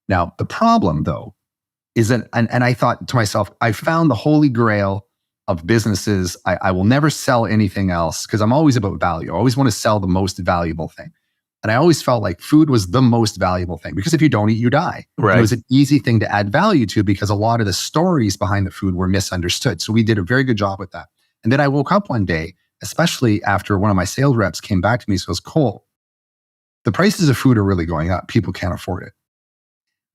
Now, the problem though, is that, and I thought to myself, I found the holy grail of businesses. I will never sell anything else because I'm always about value. I always want to sell the most valuable thing. And I always felt like food was the most valuable thing because if you don't eat, you die. Right. And it was an easy thing to add value to because a lot of the stories behind the food were misunderstood. So we did a very good job with that. And then I woke up one day, especially after one of my sales reps came back to me and goes, Cole, the prices of food are really going up. People can't afford it.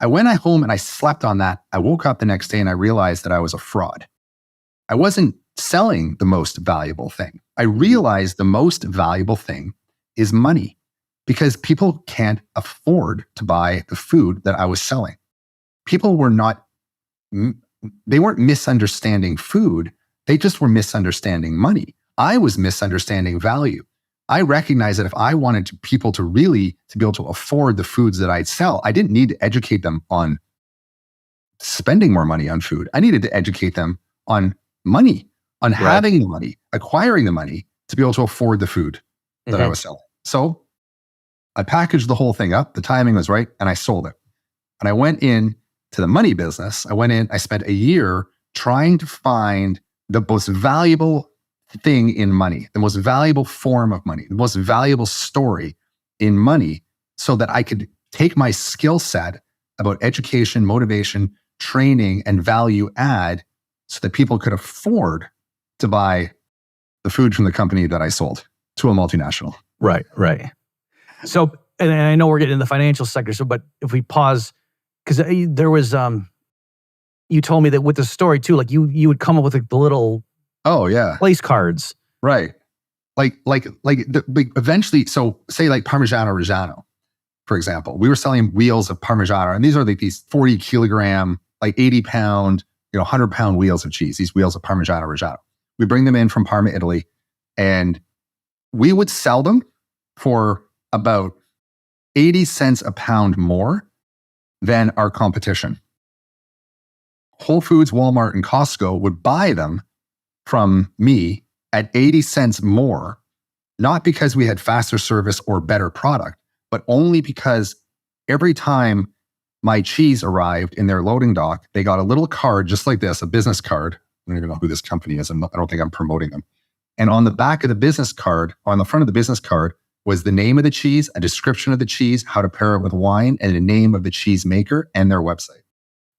I went home and I slept on that. I woke up the next day and I realized that I was a fraud. I wasn't selling the most valuable thing. I realized the most valuable thing is money because people can't afford to buy the food that I was selling. People they weren't misunderstanding food. They just were misunderstanding money. I was misunderstanding value. I recognized that if I wanted people to be able to afford the foods that I'd sell, I didn't need to educate them on spending more money on food. I needed to educate them on money, on having the money, acquiring the money to be able to afford the food that I was selling. So I packaged the whole thing up. The timing was right. And I sold it. And I went in to the money business. I spent a year trying to find the most valuable thing in money, the most valuable form of money, the most valuable story in money so that I could take my skill set about education, motivation, training, and value add so that people could afford to buy the food from the company that I sold to a multinational. Right. So, and I know we're getting in the financial sector, so, but if we pause, because there was, you told me that with the story too, like you would come up with the little place cards. Right. Eventually, so say like Parmigiano Reggiano, for example, we were selling wheels of Parmigiano, and these are like these 40 kilogram, like 80 pound, 100 pound wheels of cheese, these wheels of Parmigiano Reggiano. We bring them in from Parma, Italy, and we would sell them for about 80 cents a pound more than our competition. Whole Foods, Walmart, and Costco would buy them from me at 80 cents more, not because we had faster service or better product, but only because every time my cheese arrived in their loading dock, they got a little card just like this, a business card. I don't even know who this company is. I don't think I'm promoting them. And on the back of the business card, on the front of the business card, was the name of the cheese, a description of the cheese, how to pair it with wine, and the name of the cheese maker and their website.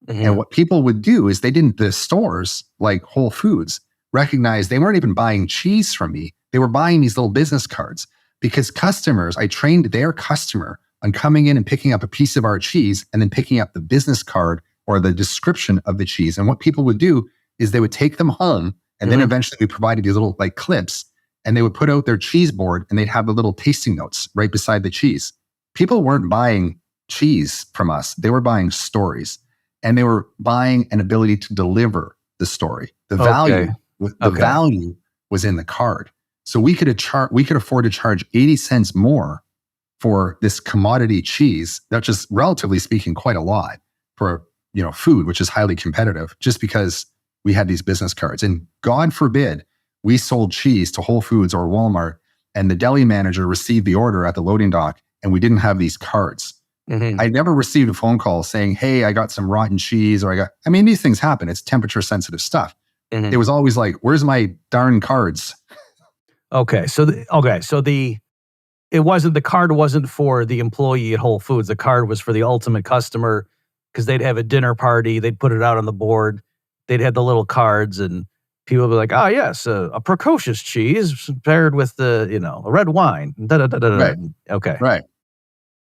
And what people would do is the stores like Whole Foods recognized they weren't even buying cheese from me. They were buying these little business cards because I trained their customer on coming in and picking up a piece of our cheese and then picking up the business card or the description of the cheese. And what people would do is they would take them home and then eventually we provided these little like clips and they would put out their cheese board and they'd have the little tasting notes right beside the cheese. People weren't buying cheese from us. They were buying stories and they were buying an ability to deliver the story. The value was in the card. So we could afford to charge 80 cents more for this commodity cheese, that's just relatively speaking quite a lot for food, which is highly competitive, just because we had these business cards. And God forbid we sold cheese to Whole Foods or Walmart and the deli manager received the order at the loading dock and we didn't have these cards. I never received a phone call saying, hey, I got some rotten cheese these things happen. It's temperature sensitive stuff. It was always like, where's my darn cards? The card wasn't for the employee at Whole Foods. The card was for the ultimate customer because they'd have a dinner party. They'd put it out on the board. They'd have the little cards and people would be like, oh yes, a precocious cheese paired with a red wine. Right. Okay. Right.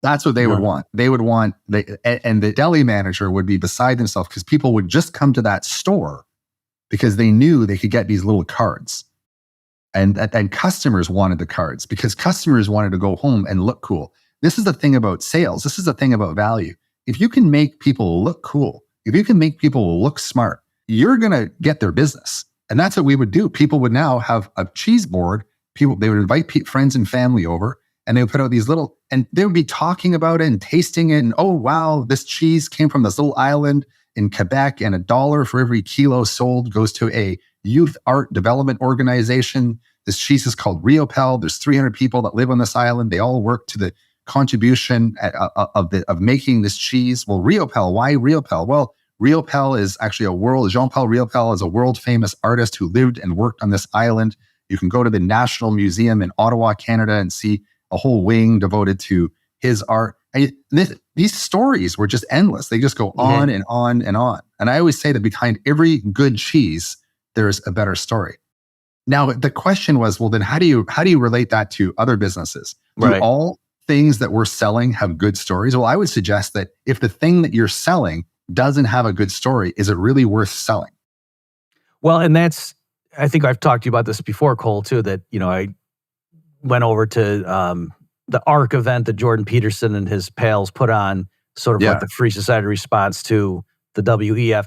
That's what they would want. They would want, and the deli manager would be beside themselves because people would just come to that store because they knew they could get these little cards. And customers wanted the cards because customers wanted to go home and look cool. This is the thing about sales. This is the thing about value. If you can make people look cool, if you can make people look smart, you're going to get their business. And that's what we would do. People would now have a cheese board. They would invite friends and family over and they would put out these little, and they would be talking about it and tasting it. And oh, wow, this cheese came from this little island in Quebec and $1 for every kilo sold goes to a youth art development organization. This cheese is called Riopel. There's 300 people that live on this island. They all work to contribution of making this cheese. Well, Riopel, why Riopel? Well, Riopel is actually Jean-Paul Riopel is a world famous artist who lived and worked on this island. You can go to the National Museum in Ottawa, Canada, and see a whole wing devoted to his art. And these stories were just endless. They just go on and on and on. And I always say that behind every good cheese, there's a better story. Now, the question was, well, then how do you relate that to other businesses? Do all things that we're selling have good stories? Well, I would suggest that if the thing that you're selling doesn't have a good story, is it really worth selling? Well, and I think I've talked to you about this before, Cole, too, that, I went over to the ARC event that Jordan Peterson and his pals put on, sort of like the Free Society response to the WEF.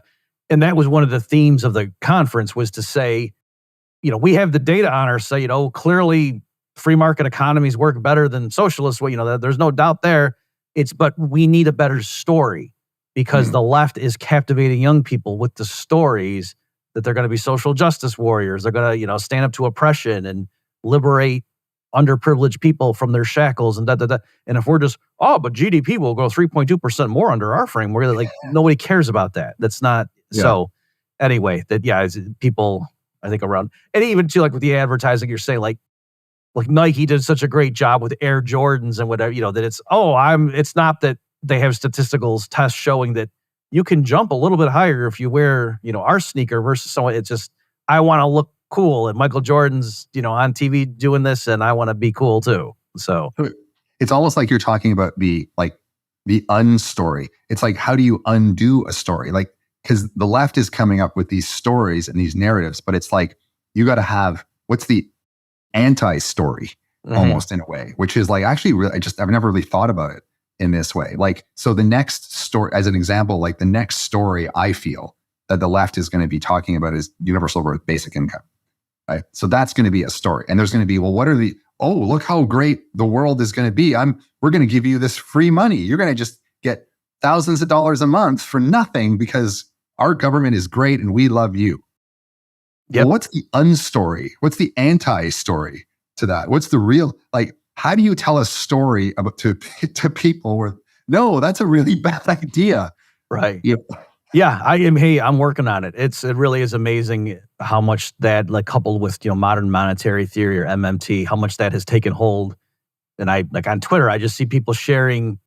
And that was one of the themes of the conference, was to say, we have the data on our side, clearly free market economies work better than socialists. Well, there's no doubt there. But we need a better story, because the left is captivating young people with the stories that they're going to be social justice warriors. They're going to, stand up to oppression and liberate underprivileged people from their shackles and da da da. And if we're just, but GDP will go 3.2% more under our framework, like nobody cares about that. That's not so. Anyway, people, I think, around, and even too, like with the advertising, you're saying like Nike did such a great job with Air Jordans and whatever, that it's not that they have statistical tests showing that you can jump a little bit higher if you wear, our sneaker versus someone. It's just, I want to look cool, and Michael Jordan's, on TV doing this, and I want to be cool too. So it's almost like you're talking about the unstory. It's like, how do you undo a story? Like, because the left is coming up with these stories and these narratives, but it's like, you got to have, what's the anti-story almost, in a way, which is like, actually, I've never really thought about it in this way. Like, so the next story, as an example, like the next story I feel that the left is going to be talking about is universal basic income. Right? So that's going to be a story. And there's going to be, well, look how great the world is going to be. We're going to give you this free money. You're going to just get thousands of dollars a month for nothing because our government is great and we love you. Well, what's the unstory? What's the anti-story to that? What's the real, like, how do you tell a story about to people where, no, that's a really bad idea. Right. Yeah, I'm working on it. It really is amazing how much that, like, coupled with, modern monetary theory, or MMT, how much that has taken hold. And I, like, on Twitter, I just see people sharing,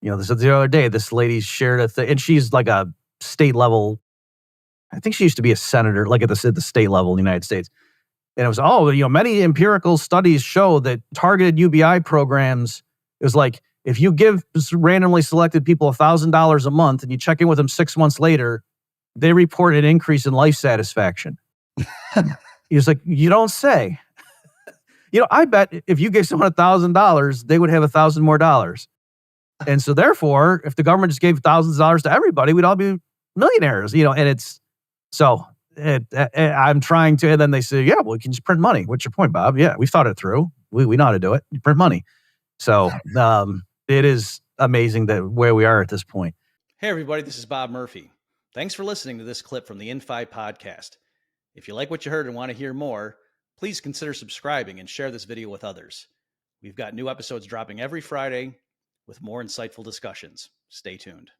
this the other day, this lady shared a thing, and she's like a state level, I think she used to be a senator, like at the state level in the United States. And it was, many empirical studies show that targeted UBI programs, it was like, if you give randomly selected people $1,000 a month and you check in with them 6 months later, they report an increase in life satisfaction. He was like, you don't say. I bet if you gave someone $1,000, they would have $1,000 more dollars. And so therefore, if the government just gave thousands of dollars to everybody, we'd all be millionaires, and it's, so I'm trying to, and then they say, well, we can just print money. What's your point, Bob? Yeah, we thought it through. We know how to do it. You print money. So it is amazing that where we are at this point. Hey, everybody, this is Bob Murphy. Thanks for listening to this clip from the Infi podcast. If you like what you heard and want to hear more, please consider subscribing and share this video with others. We've got new episodes dropping every Friday with more insightful discussions. Stay tuned.